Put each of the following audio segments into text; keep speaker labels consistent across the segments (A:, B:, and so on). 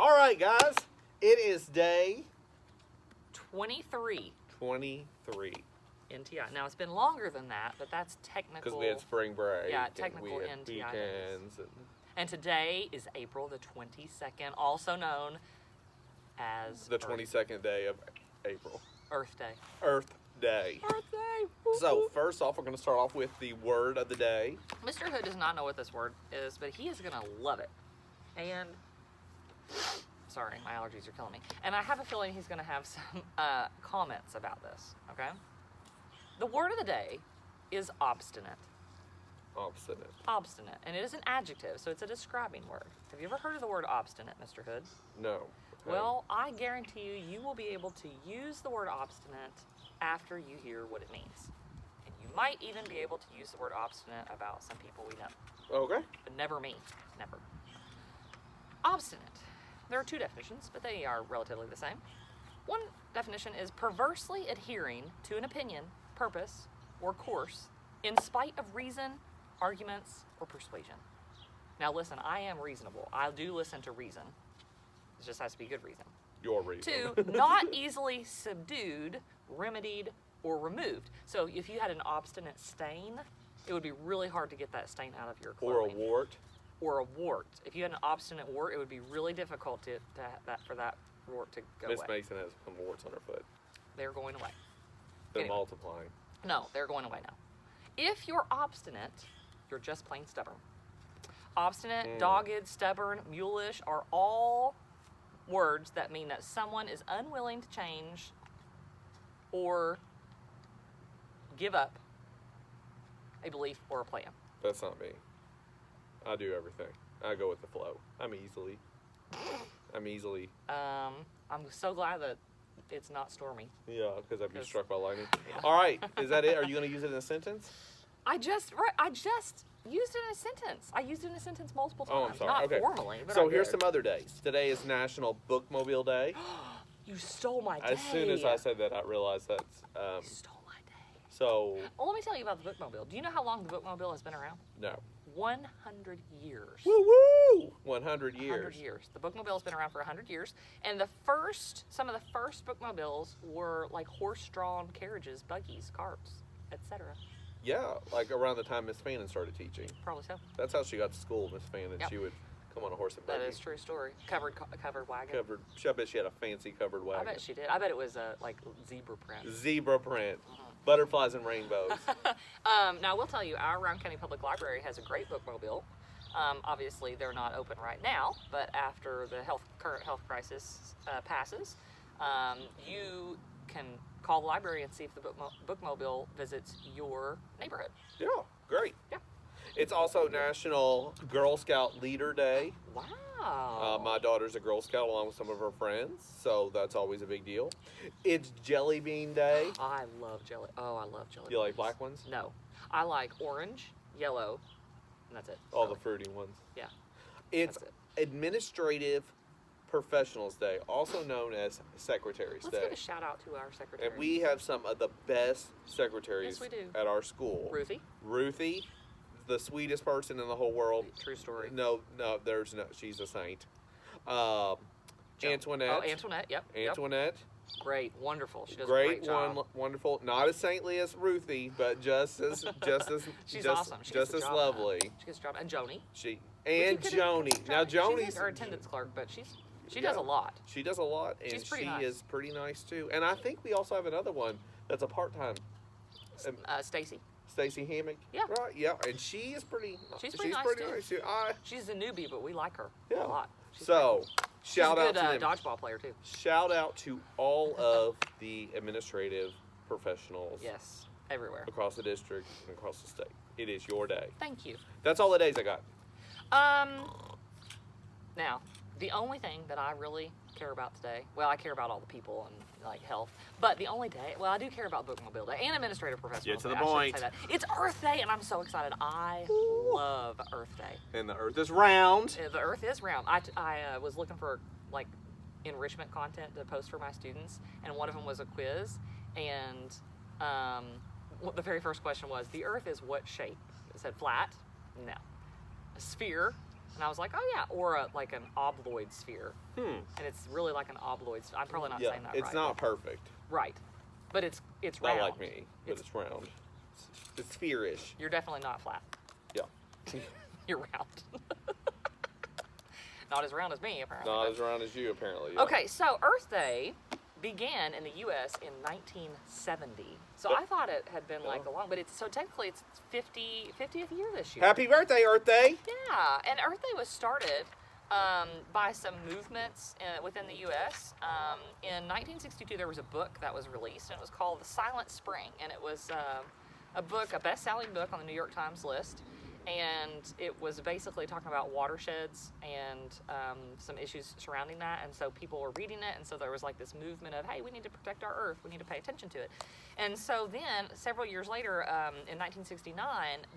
A: All right, guys. It is day
B: 23.
A: 23.
B: NTI. Now, it's been longer than that, but that's technical.
A: Because we had spring break.
B: Yeah, technical
A: and we had
B: NTI
A: weekends.
B: And today is April the 22nd, also known as
A: The 22nd day of April.
B: Earth Day.
A: Earth Day.
B: Earth Day.
A: So, first off, we're going to start off with the word of the day.
B: Mr. Hood does not know what this word is, but he is going to love it. And, sorry, my allergies are killing me. And I have a feeling he's going to have some comments about this, okay? The word of the day is obstinate.
A: Obstinate.
B: Obstinate. And it is an adjective, so it's a describing word. Have you ever heard of the word obstinate, Mr. Hood?
A: No. Okay.
B: Well, I guarantee you, you will be able to use the word obstinate after you hear what it means. And you might even be able to use the word obstinate about some people we know.
A: Okay.
B: But never me. Never. Obstinate. There are two definitions, but they are relatively the same. One definition is perversely adhering to an opinion, purpose, or course in spite of reason, arguments, or persuasion. Now listen, I am reasonable. I do listen to reason. It just has to be good reason.
A: Your reason.
B: Two, not easily subdued, remedied, or removed. So if you had an obstinate stain, it would be really hard to get that stain out of your clothing.
A: Or a wart.
B: Or a wart. If you had an obstinate wart, it would be really difficult for that wart to go
A: Miss
B: away.
A: Mason has some warts on her foot.
B: They're going away.
A: They're
B: Anyway.
A: multiplying.
B: No, they're going away now. If you're obstinate, you're just plain stubborn. Obstinate, dogged, stubborn, mulish are all words that mean that someone is unwilling to change or give up a belief or a plan.
A: That's not me. I do everything. I go with the flow. I'm easily.
B: I'm so glad that it's not stormy.
A: Yeah, because I'd be
B: 'Cause-
A: struck by lightning. All right, is that it? Are you going to use it in a sentence?
B: I just used it in a sentence. I used it in a sentence multiple times.
A: Oh, I'm sorry.
B: Not
A: Okay.
B: formally, but
A: So
B: I
A: here's
B: did.
A: some other days. Today is National Bookmobile Day.
B: You stole my day.
A: As soon as I said that, I realized that's.
B: You stole my day.
A: So,
B: Well, let me tell you about the Bookmobile. Do you know how long the Bookmobile has been around?
A: no.
B: 100 years.
A: Woo woo! 100 years.
B: 100 years. The Bookmobile has been around for 100 years. And some of the first Bookmobiles were like horse-drawn carriages, buggies, carts, etc.
A: Yeah, like around the time Miss Fannin started teaching.
B: Probably so.
A: That's how she got to school, Miss Fannin.
B: Yep.
A: She would come on a horse and
B: That
A: buggy.
B: is a true story. Covered wagon.
A: Covered. I bet she had a fancy covered wagon.
B: I bet she did. I bet it was like zebra print.
A: Zebra print. Butterflies and rainbows.
B: Now, I will tell you, our Round County Public Library has a great bookmobile. Obviously, they're not open right now, but after the current health crisis passes, you can call the library and see if the bookmobile visits your neighborhood.
A: Yeah, great.
B: Yeah.
A: It's also National Girl Scout Leader Day.
B: Wow.
A: My daughter's a Girl Scout along with some of her friends, so that's always a big deal. It's Jelly Bean Day.
B: I love jelly. Oh, I love jelly.
A: You like
B: beans.
A: black ones?
B: No. I like orange, yellow, and that's it.
A: All
B: Really.
A: the fruity ones.
B: Yeah.
A: It's
B: That's
A: Administrative Professionals Day, also known as Secretary's
B: Let's
A: Day.
B: give a shout out to our secretary.
A: And we have some of the best secretaries
B: Yes, we do.
A: at our school.
B: Ruthie.
A: Ruthie, the sweetest person in the whole world.
B: True story.
A: No, there's no. She's a saint. Antoinette.
B: Oh, Antoinette. Yep.
A: Antoinette.
B: Yep. Great. Wonderful. She does a great job.
A: Wonderful. Not as saintly as Ruthie, but just as
B: She's
A: just,
B: awesome. She
A: just
B: gets
A: as
B: the job
A: lovely.
B: done. She gets the job. And Joni.
A: Joni. Now Joni's
B: She's our attendance clerk, but she does a lot.
A: She does a lot, and
B: She's pretty
A: she
B: nice.
A: is pretty nice too. And I think we also have another one that's a part-time.
B: Stacy.
A: Stacey Hammock.
B: Yeah.
A: Right. Yeah, and she is pretty.
B: She's pretty nice, too.
A: too.
B: She's a newbie, but we like her
A: Yeah.
B: a lot. She's
A: So,
B: She's
A: shout
B: a
A: out
B: good
A: to them.
B: dodgeball player too.
A: Shout out to all of the administrative professionals
B: Yes, everywhere.
A: across the district and across the state. It is your day.
B: Thank you.
A: That's all the days I got.
B: Now, the only thing that I really care about today, well, I care about all the people and like health, but the only day, well, I do care about Bookmobile Day and Administrative Professionals
A: Get to the
B: Day. I shouldn't
A: point.
B: say that. It's Earth Day, and I'm so excited. I love Earth Day.
A: And the earth is round.
B: The Earth is round. I was looking for like enrichment content to post for my students, and one of them was a quiz, and the very first question was, the Earth is what shape? It said flat? No. A sphere? And I was like, oh yeah, or like an obloid sphere. And it's really like an obloid. I'm probably not
A: Yeah,
B: saying that
A: it's
B: right.
A: not perfect.
B: Right, but it's
A: Not
B: round.
A: like me, but it's round. It's sphere-ish.
B: You're definitely not flat.
A: Yeah.
B: You're round. Not as round as me, apparently.
A: Not
B: but-
A: as round as you, apparently. Yeah.
B: Okay, so Earth Day began in the U.S. in 1970. So I thought it had been like a long, but it's technically it's 50th year this year.
A: Happy birthday, Earth Day!
B: Yeah, and Earth Day was started by some movements within the U.S. In 1962, there was a book that was released, and it was called The Silent Spring, and it was a best-selling book on the New York Times list. And it was basically talking about watersheds and some issues surrounding that. And so people were reading it. And so there was like this movement of, hey, we need to protect our Earth. We need to pay attention to it. And so then several years later, in 1969,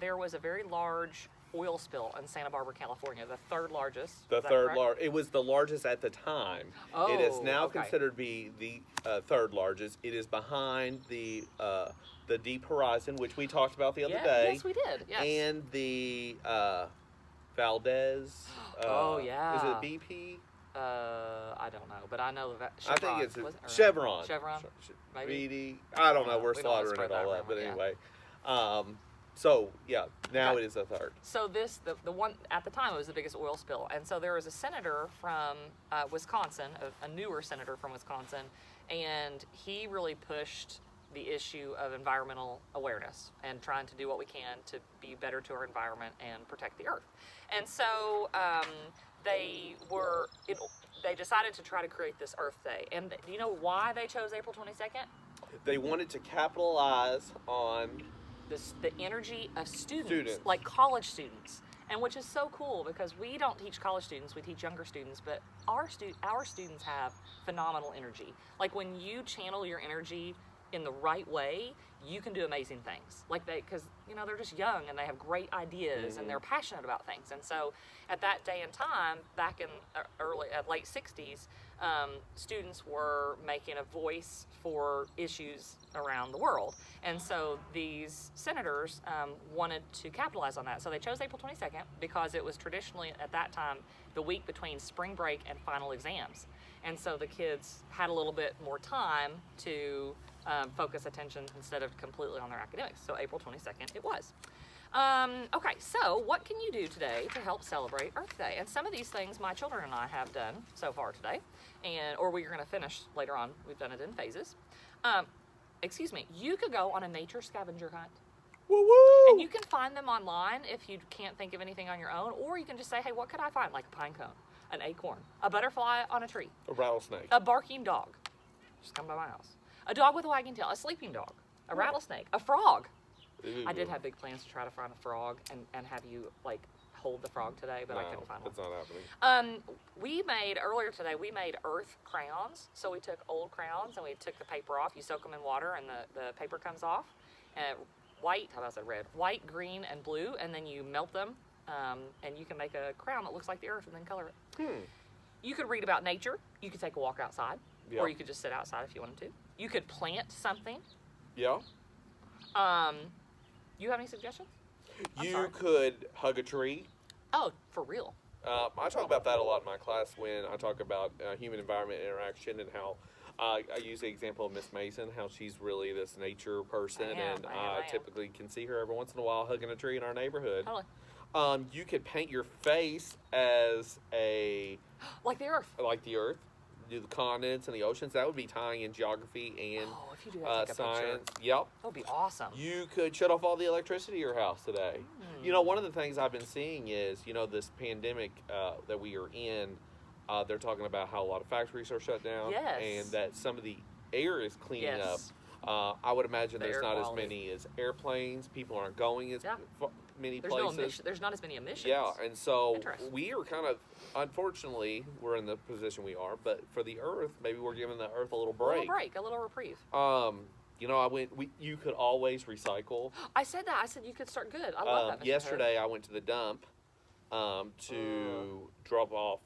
B: there was a very large oil spill in Santa Barbara, California, the third largest.
A: The
B: Is that
A: third
B: correct?
A: largest. It was the largest at the time. It is
B: Oh,
A: now
B: okay.
A: considered to be the third largest. It is behind the Deep Horizon, which we talked about the other day.
B: Yes, we did. Yes.
A: And the Valdez.
B: Oh, yeah.
A: Is it BP?
B: I don't know, but I know that
A: I
B: Chevron,
A: think it's
B: was it? Or-
A: Chevron.
B: Chevron, maybe?
A: VD. I don't know. We're
B: We don't wanna
A: slaughtering
B: spread
A: it all
B: that
A: up, but
B: rumor, yeah.
A: anyway. So yeah, now
B: Okay.
A: it is a third.
B: So the one at the time, it was the biggest oil spill, and so there was a senator from Wisconsin, a newer senator from Wisconsin, and he really pushed the issue of environmental awareness and trying to do what we can to be better to our environment and protect the earth. And so they decided to try to create this Earth Day. And do you know why they chose April 22nd?
A: They wanted to capitalize on
B: The energy of students,
A: Students.
B: like college students, and which is so cool because we don't teach college students, we teach younger students, but our students have phenomenal energy. Like when you channel your energy in the right way, you can do amazing things. Like because they're just young and they have great ideas and they're passionate about things. And so at that day and time, back in late 60s, students were making a voice for issues around the world. And so these senators wanted to capitalize on that. So they chose April 22nd because it was traditionally at that time the week between spring break and final exams. And so the kids had a little bit more time to focus attention instead of completely on their academics. So April 22nd it was. Okay, so what can you do today to help celebrate Earth Day? And some of these things my children and I have done so far today, or we're going to finish later on. We've done it in phases. You could go on a nature scavenger hunt.
A: woo woo.
B: And you can find them online if you can't think of anything on your own, or you can just say, hey, what could I find? Like a pine cone, an acorn, a butterfly on a tree,
A: A rattlesnake.
B: a barking dog. Just come by my house. A dog with a wagging tail, a sleeping dog, a rattlesnake, a frog.
A: Ooh.
B: I did have big plans to try to find a frog and have you like hold the frog today, but I couldn't find one.
A: That's not happening.
B: Earlier today, we made earth crayons. So we took old crayons and we took the paper off. You soak them in water and the paper comes off. White, how about I said red? White, green, and blue, and then you melt them and you can make a crown that looks like the earth and then color it. You could read about nature. You could take a walk outside,
A: Yeah.
B: or you could just sit outside if you wanted to. You could plant something.
A: Yeah.
B: You have any suggestions? I'm
A: You
B: sorry.
A: could hug a tree.
B: Oh, for real?
A: I talk about that a lot in my class when I talk about human-environment interaction and how I use the example of Miss Mason, how she's really this nature person, and I
B: am.
A: typically can see her every once in a while hugging a tree in our neighborhood.
B: Totally.
A: You could paint your face as
B: Like the earth.
A: like the Earth, do the continents and the oceans. That would be tying in geography and
B: Oh, if you do that, take a picture.
A: science. Yep.
B: That would be awesome.
A: You could shut off all the electricity at your house today. One of the things I've been seeing is, this pandemic that we are in, they're talking about how a lot of factories are shut down.
B: Yes.
A: And that some of the air is cleaning
B: Yes.
A: up. I would imagine
B: The
A: there's
B: air
A: not
B: quality.
A: as many as airplanes. People aren't going as
B: Yeah.
A: many
B: There's
A: places.
B: there's not as many emissions.
A: Yeah, and so
B: Interesting.
A: we are kind of, unfortunately, we're in the position we are, but for the Earth, maybe we're giving the Earth a little break.
B: A little reprieve.
A: You could always recycle.
B: I said that. I said you could start good. I love that. Mr.
A: Yesterday, I went to the dump to drop off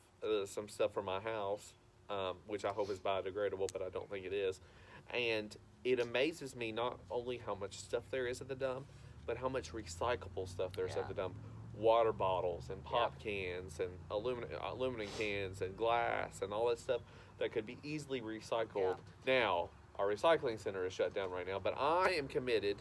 A: some stuff from my house, which I hope is biodegradable, but I don't think it is. And it amazes me not only how much stuff there is at the dump, but how much recyclable stuff there is at
B: Yeah.
A: the dump. water bottles and pop cans and aluminum cans and glass and all that stuff that could be easily recycled. Now, our recycling center is shut down right now, but I am committed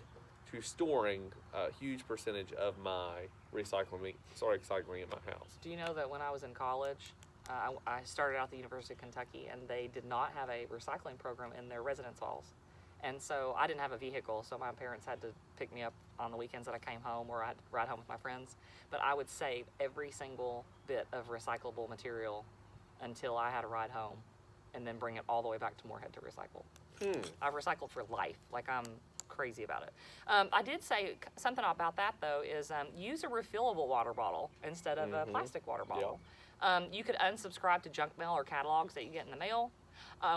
A: to storing a huge percentage of my recycling in my house.
B: Do you know that when I was in college, I started out at the University of Kentucky, and they did not have a recycling program in their residence halls. And so I didn't have a vehicle, so my parents had to pick me up on the weekends that I came home, or I'd ride home with my friends. But I would save every single bit of recyclable material until I had a ride home, and then bring it all the way back to Moorhead to recycle. I've recycled for life. Like, I'm crazy about it. I did say something about that, though, is use a refillable water bottle instead of a plastic water bottle. You could unsubscribe to junk mail or catalogs that you get in the mail.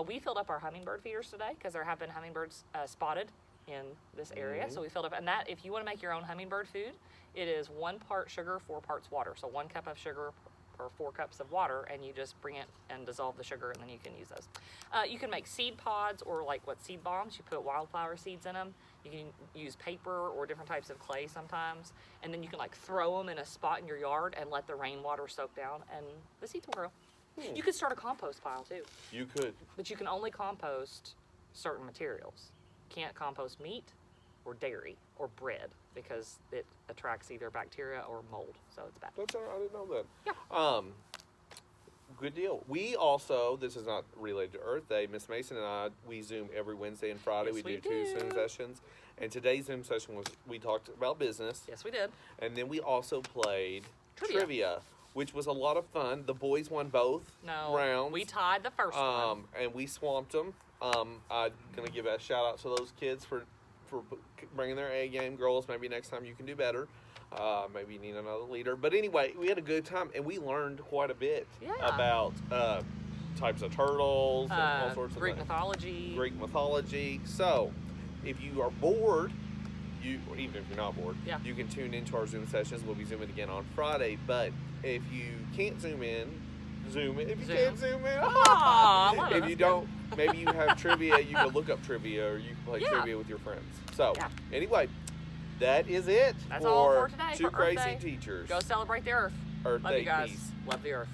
B: We filled up our hummingbird feeders today because there have been hummingbirds spotted in this area. So we filled up, and that, if you want to make your own hummingbird food, it is 1 part sugar, 4 parts water. So 1 cup of sugar per 4 cups of water, and you just bring it and dissolve the sugar, and then you can use those. You can make seed pods, or like seed bombs. You put wildflower seeds in them. You can use paper or different types of clay sometimes, and then you can throw them in a spot in your yard and let the rainwater soak down, and the seeds will grow. You could start a compost pile too.
A: You could.
B: But you can only compost certain materials. Can't compost meat or dairy or bread because it attracts either bacteria or mold, so it's bad.
A: That's all right. I didn't know that.
B: Yeah.
A: Good deal. We also, this is not related to Earth Day, Miss Mason and I, we Zoom every Wednesday and Friday.
B: Yes,
A: we do 2 Zoom sessions. And today's Zoom session was, we talked about business.
B: Yes, we did.
A: And then we also played trivia, which was a lot of fun. The boys won both rounds.
B: We tied the first one.
A: And we swamped them. I'm going to give a shout out to those kids for bringing their A game. Girls, maybe next time you can do better. Maybe you need another leader. But anyway, we had a good time, and we learned quite a bit about types of turtles and all sorts of
B: Greek mythology.
A: Greek mythology. So, if you are bored, even if you're not bored, you can tune into our Zoom sessions. We'll be Zooming again on Friday. But if you can't Zoom in, Zoom in. If you can't Zoom in, if you don't, maybe you have trivia, you can look up trivia, or you can play trivia with your friends. So, anyway, that is it.
B: That's all for today.
A: Two
B: for Earth
A: Crazy
B: Day.
A: Teachers.
B: Go celebrate the Earth.
A: Earth
B: Love
A: Day
B: you guys.
A: peace.
B: Love the Earth.